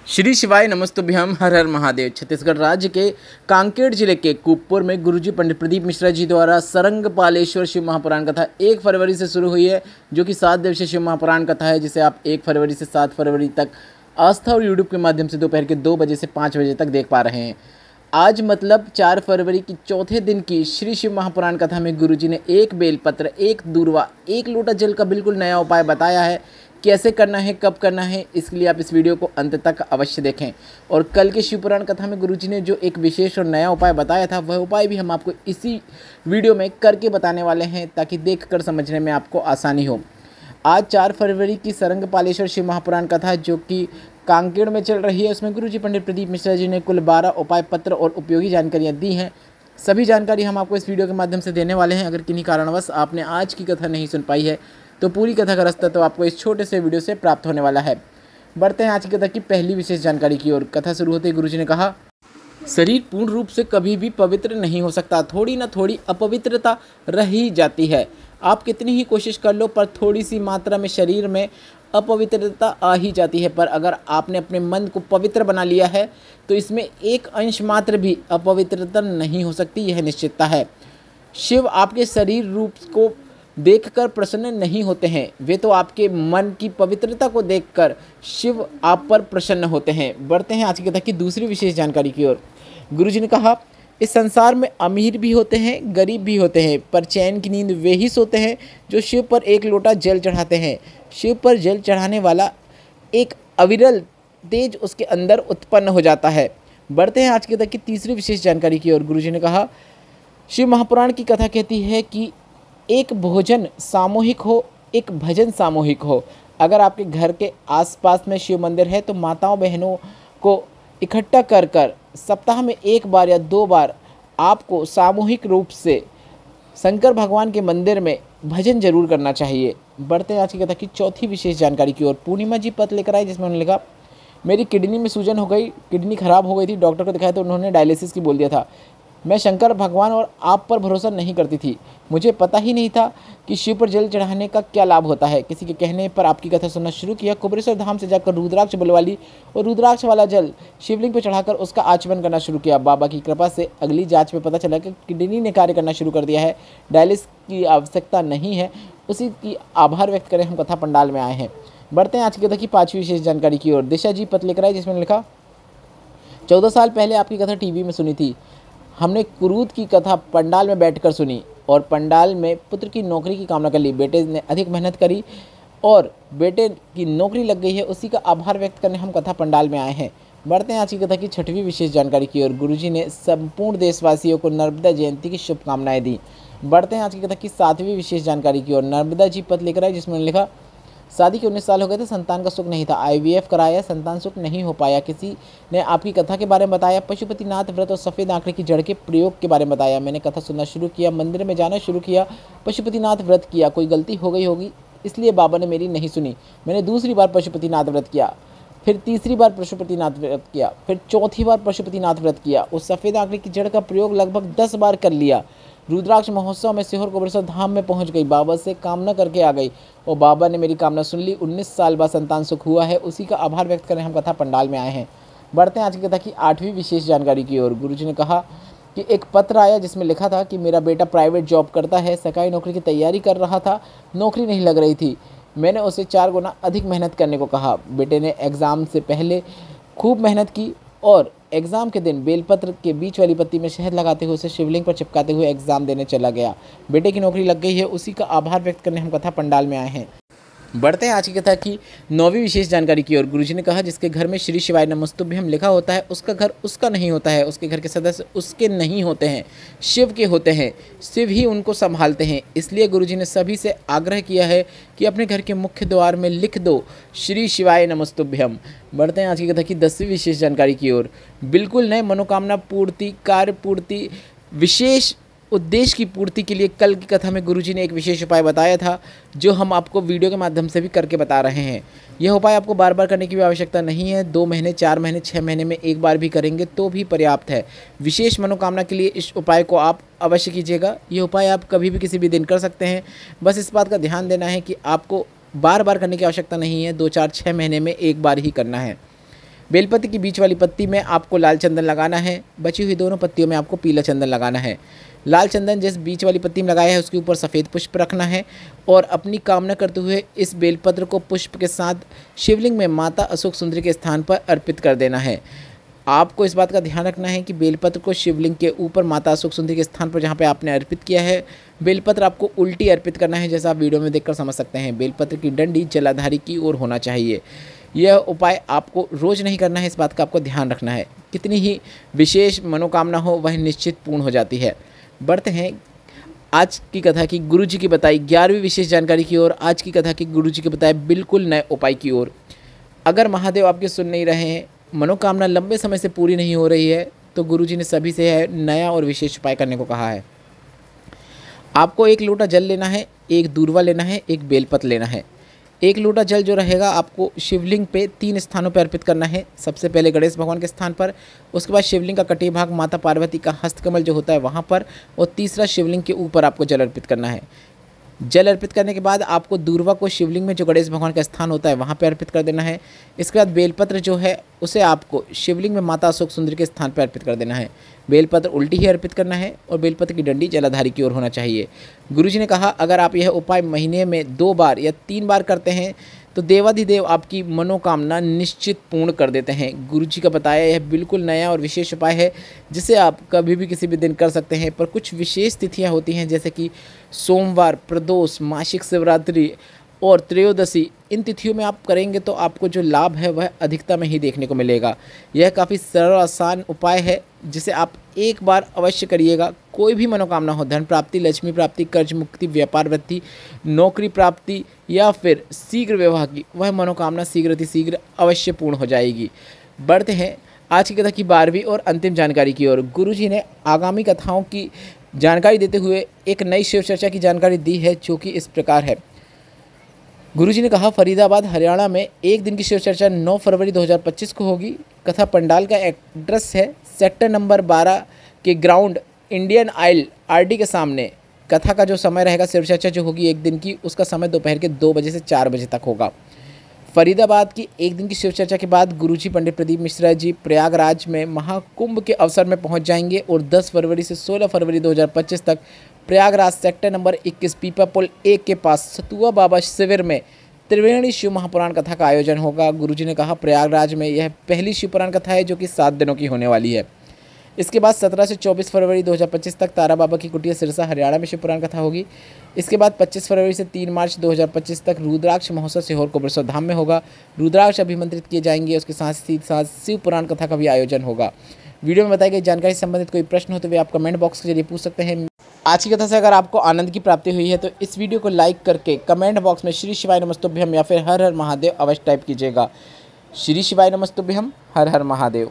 श्री शिवाय नमस्तुभ्यम हर हर महादेव। छत्तीसगढ़ राज्य के कांकेर जिले के कुपपुर में गुरुजी पंडित प्रदीप मिश्रा जी द्वारा सरंग पालेश्वर शिव महापुराण कथा 1 फरवरी से शुरू हुई है, जो कि 7 दिवसीय शिव महापुराण कथा है, जिसे आप 1 फरवरी से 7 फरवरी तक आस्था और यूट्यूब के माध्यम से दोपहर के 2 बजे से 5 बजे तक देख पा रहे हैं। आज मतलब 4 फरवरी की चौथे दिन की श्री शिव महापुराण कथा में गुरुजी ने 1 बेलपत्र, 1 दूर्वा, 1 लोटा जल का बिल्कुल नया उपाय बताया है। कैसे करना है, कब करना है, इसके लिए आप इस वीडियो को अंत तक अवश्य देखें। और कल के शिव पुराण कथा में गुरुजी ने जो एक विशेष और नया उपाय बताया था, वह उपाय भी हम आपको इसी वीडियो में करके बताने वाले हैं, ताकि देखकर समझने में आपको आसानी हो। आज 4 फरवरी की सरंग पालेश्वर शिव महापुराण कथा जो कि कांकेर में चल रही है, उसमें गुरुजी पंडित प्रदीप मिश्रा जी ने कुल 12 उपाय पत्र और उपयोगी जानकारियाँ दी हैं। सभी जानकारी हम आपको इस वीडियो के माध्यम से देने वाले हैं। अगर किन्हीं कारणवश आपने आज की कथा नहीं सुन पाई है, तो पूरी कथा का रास्ता तो आपको इस छोटे से वीडियो से प्राप्त होने वाला है। बढ़ते हैं आज की कथा की पहली विशेष जानकारी की ओर। कथा शुरू होते ही गुरुजी ने कहा, शरीर पूर्ण रूप से कभी भी पवित्र नहीं हो सकता, थोड़ी ना थोड़ी अपवित्रता रह ही जाती है। आप कितनी ही कोशिश कर लो, पर थोड़ी सी मात्रा में शरीर में अपवित्रता आ ही जाती है। पर अगर आपने अपने मन को पवित्र बना लिया है, तो इसमें एक अंश मात्र भी अपवित्रता नहीं हो सकती, यह निश्चितता है। शिव आपके शरीर रूप को देखकर प्रसन्न नहीं होते हैं, वे तो आपके मन की पवित्रता को देखकर शिव आप पर प्रसन्न होते हैं। बढ़ते हैं आज की कथा की दूसरी विशेष जानकारी की ओर। गुरुजी ने कहा, इस संसार में अमीर भी होते हैं, गरीब भी होते हैं, पर चैन की नींद वे ही सोते हैं जो शिव पर 1 लोटा जल चढ़ाते हैं। शिव पर जल चढ़ाने वाला एक अविरल तेज उसके अंदर उत्पन्न हो जाता है। बढ़ते हैं आज की कथा की तीसरी विशेष जानकारी की ओर। गुरुजी ने कहा, शिव महापुराण की कथा कहती है कि एक भोजन सामूहिक हो, एक भजन सामूहिक हो। अगर आपके घर के आसपास में शिव मंदिर है, तो माताओं बहनों को इकट्ठा कर कर सप्ताह में 1 बार या 2 बार आपको सामूहिक रूप से शंकर भगवान के मंदिर में भजन जरूर करना चाहिए। बढ़ते हैं आज की कथा की चौथी विशेष जानकारी की ओर। पूर्णिमा जी पत्र लेकर आए, जिसमें उन्होंने लिखा, मेरी किडनी में सूजन हो गई, किडनी खराब हो गई थी, डॉक्टर को दिखाया तो उन्होंने डायलिसिस की बोल दिया था। मैं शंकर भगवान और आप पर भरोसा नहीं करती थी, मुझे पता ही नहीं था कि शिव पर जल चढ़ाने का क्या लाभ होता है। किसी के कहने पर आपकी कथा सुनना शुरू किया। कुबेरेश्वर धाम से जाकर रुद्राक्ष बुलवा और रुद्राक्ष वाला जल शिवलिंग पर चढ़ाकर उसका आचमन करना शुरू किया। बाबा की कृपा से अगली जांच में पता चला कि किडनी ने कार्य करना शुरू कर दिया है, डायलिसिस की आवश्यकता नहीं है। उसी की आभार व्यक्त करें हम कथा पंडाल में आए हैं। बढ़ते हैं आज की कथा की 5वीं विशेष जानकारी की ओर। दिशा जी पत्र लेकर आए, जिसमें लिखा, 14 साल पहले आपकी कथा टीवी में सुनी थी। हमने कुरूद की कथा पंडाल में बैठकर सुनी और पंडाल में पुत्र की नौकरी की कामना कर ली। बेटे ने अधिक मेहनत करी और बेटे की नौकरी लग गई है, उसी का आभार व्यक्त करने हम कथा पंडाल में आए हैं। बढ़ते हैं आज की कथा की 6वीं विशेष जानकारी की ओर। गुरुजी ने संपूर्ण देशवासियों को नर्मदा जयंती की शुभकामनाएं दी। बढ़ते हैं आज की कथा की 7वीं विशेष जानकारी की ओर। नर्मदा जी पत्र लेकर आए, जिसमें लिखा, शादी के 19 साल हो गए थे, संतान का सुख नहीं था, IVF कराया, संतान सुख नहीं हो पाया। किसी ने आपकी कथा के बारे में बताया, पशुपतिनाथ व्रत और सफ़ेद आंकड़े की जड़ के प्रयोग के बारे में बताया। मैंने कथा सुनना शुरू किया, मंदिर में जाना शुरू किया, पशुपतिनाथ व्रत किया। कोई गलती हो गई होगी, इसलिए बाबा ने मेरी नहीं सुनी। मैंने दूसरी बार पशुपतिनाथ व्रत किया, फिर तीसरी बार पशुपतिनाथ व्रत किया, फिर चौथी बार पशुपतिनाथ व्रत किया। उस सफ़ेद आंकड़े की जड़ का प्रयोग लगभग 10 बार कर लिया। रुद्राक्ष महोत्सव में सीहोर कुबेरेश्वर धाम में पहुंच गई, बाबा से कामना करके आ गई और बाबा ने मेरी कामना सुन ली। 19 साल बाद संतान सुख हुआ है, उसी का आभार व्यक्त करें हम कथा पंडाल में आए हैं। बढ़ते हैं आज की कथा की 8वीं विशेष जानकारी की ओर। गुरुजी ने कहा कि एक पत्र आया, जिसमें लिखा था कि मेरा बेटा प्राइवेट जॉब करता है, सरकारी नौकरी की तैयारी कर रहा था, नौकरी नहीं लग रही थी। मैंने उसे 4 गुना अधिक मेहनत करने को कहा। बेटे ने एग्ज़ाम से पहले खूब मेहनत की और एग्ज़ाम के दिन बेलपत्र के बीच वाली पत्ती में शहद लगाते हुए उसे शिवलिंग पर चिपकाते हुए एग्ज़ाम देने चला गया। बेटे की नौकरी लग गई है, उसी का आभार व्यक्त करने हम कथा पंडाल में आए हैं। बढ़ते हैं आज की कथा की 9वीं विशेष जानकारी की ओर। गुरुजी ने कहा, जिसके घर में श्री शिवाय नमस्तुभ्यम लिखा होता है, उसका घर उसका नहीं होता है, उसके घर के सदस्य उसके नहीं होते हैं, शिव के होते हैं, शिव ही उनको संभालते हैं। इसलिए गुरुजी ने सभी से आग्रह किया है कि अपने घर के मुख्य द्वार में लिख दो, श्री शिवाय नमस्तुभ्यम। बढ़ते हैं आज की कथा की 10वीं विशेष जानकारी की ओर। बिल्कुल नए मनोकामना पूर्ति, कार्य पूर्ति, विशेष उद्देश्य की पूर्ति के लिए कल की कथा में गुरुजी ने एक विशेष उपाय बताया था, जो हम आपको वीडियो के माध्यम से भी करके बता रहे हैं। यह उपाय आपको बार बार करने की भी आवश्यकता नहीं है, 2 महीने, 4 महीने, 6 महीने में 1 बार भी करेंगे तो भी पर्याप्त है। विशेष मनोकामना के लिए इस उपाय को आप अवश्य कीजिएगा। यह उपाय आप कभी भी किसी भी दिन कर सकते हैं। बस इस बात का ध्यान देना है कि आपको बार बार करने की आवश्यकता नहीं है, 2, 4, 6 महीने में 1 बार ही करना है। बेलपत्र की बीच वाली पत्ती में आपको लाल चंदन लगाना है, बची हुई दोनों पत्तियों में आपको पीला चंदन लगाना है। लाल चंदन जिस बीच वाली पत्ती में लगाया है उसके ऊपर सफ़ेद पुष्प रखना है और अपनी कामना करते हुए इस बेलपत्र को पुष्प के साथ शिवलिंग में माता अशोक सुंदरी के स्थान पर अर्पित कर देना है। आपको इस बात का ध्यान रखना है कि बेलपत्र को शिवलिंग के ऊपर माता अशोक सुंदरी के स्थान पर जहाँ पे आपने अर्पित किया है, बेलपत्र आपको उल्टी अर्पित करना है, जैसा आप वीडियो में देखकर समझ सकते हैं। बेलपत्र की डंडी जलाधारी की ओर होना चाहिए। यह उपाय आपको रोज़ नहीं करना है, इस बात का आपको ध्यान रखना है। कितनी ही विशेष मनोकामना हो वह निश्चित पूर्ण हो जाती है। बढ़ते हैं आज की कथा की गुरुजी की बताई 11वीं विशेष जानकारी की ओर। आज की कथा की गुरुजी के बताए बिल्कुल नए उपाय की ओर। अगर महादेव आपकी सुन नहीं रहे हैं, मनोकामना लंबे समय से पूरी नहीं हो रही है, तो गुरुजी ने सभी से है नया और विशेष उपाय करने को कहा है। आपको 1 लोटा जल लेना है, 1 दूर्वा लेना है, 1 बेलपत्र लेना है। 1 लोटा जल जो रहेगा आपको शिवलिंग पे 3 स्थानों पर अर्पित करना है। सबसे पहले गणेश भगवान के स्थान पर, उसके बाद शिवलिंग का कटी भाग माता पार्वती का हस्तकमल जो होता है वहाँ पर, और तीसरा शिवलिंग के ऊपर आपको जल अर्पित करना है। जल अर्पित करने के बाद आपको दूर्वा को शिवलिंग में जो गणेश भगवान का स्थान होता है वहाँ पे अर्पित कर देना है। इसके बाद बेलपत्र जो है उसे आपको शिवलिंग में माता अशोक सुंदरी के स्थान पर अर्पित कर देना है। बेलपत्र उल्टी ही अर्पित करना है और बेलपत्र की डंडी जलाधारी की ओर होना चाहिए। गुरुजी ने कहा अगर आप यह उपाय महीने में 2 बार या 3 बार करते हैं तो देवाधिदेव आपकी मनोकामना निश्चित पूर्ण कर देते हैं। गुरुजी का बताया यह बिल्कुल नया और विशेष उपाय है जिसे आप कभी भी किसी भी दिन कर सकते हैं, पर कुछ विशेष तिथियां होती हैं जैसे कि सोमवार, प्रदोष, मासिक शिवरात्रि और त्रयोदशी। इन तिथियों में आप करेंगे तो आपको जो लाभ है वह अधिकता में ही देखने को मिलेगा। यह काफ़ी सरल आसान उपाय है जिसे आप एक बार अवश्य करिएगा। कोई भी मनोकामना हो, धन प्राप्ति, लक्ष्मी प्राप्ति, कर्ज मुक्ति, व्यापार वृद्धि, नौकरी प्राप्ति या फिर शीघ्र विवाह की, वह मनोकामना शीघ्र अवश्य पूर्ण हो जाएगी। बढ़ते हैं आज की कथा की 12वीं और अंतिम जानकारी की ओर। गुरुजी ने आगामी कथाओं की जानकारी देते हुए एक नई शिव चर्चा की जानकारी दी है जो कि इस प्रकार है। गुरुजी ने कहा फरीदाबाद हरियाणा में एक दिन की शिव चर्चा 9 फरवरी 2025 को होगी। कथा पंडाल का एड्रेस है सेक्टर नंबर 12 के ग्राउंड इंडियन आइल आरडी के सामने। कथा का जो समय रहेगा शिव चर्चा जो होगी एक दिन की, उसका समय दोपहर के 2 बजे से 4 बजे तक होगा। फरीदाबाद की एक दिन की शिव चर्चा के बाद गुरुजी पंडित प्रदीप मिश्रा जी प्रयागराज में महाकुंभ के अवसर में पहुंच जाएंगे और 10 फरवरी से 16 फरवरी 2025 तक प्रयागराज सेक्टर नंबर 21 पीपा पुल 1 के पास सतुआ बाबा शिविर में त्रिवेणी शिव महापुराण कथा का आयोजन होगा। गुरुजी ने कहा प्रयागराज में यह पहली शिव पुराण कथा है जो कि 7 दिनों की होने वाली है। इसके बाद 17 से 24 फरवरी 2025 तक तारा बाबा की कुटिया सिरसा हरियाणा में शिव पुराण कथा होगी। इसके बाद 25 फरवरी से 3 मार्च 2025 तक रुद्राक्ष महोत्सव सीहोर कोबरेश्वर धाम में होगा। रुद्राक्ष अभिमंत्रित किए जाएंगे। उसके साथ ही साथ शिव पुराण कथा का भी आयोजन होगा। वीडियो में बताई गई जानकारी से संबंधित कोई प्रश्न हो तो वे आप कमेंट बॉक्स के जरिए पूछ सकते हैं। आज की कथा से अगर आपको आनंद की प्राप्ति हुई है तो इस वीडियो को लाइक करके कमेंट बॉक्स में श्री शिवाय नमस्तुभ्यम या फिर हर हर महादेव अवश्य टाइप कीजिएगा। श्री शिवाय नमस्तुभ्यम, हर हर महादेव।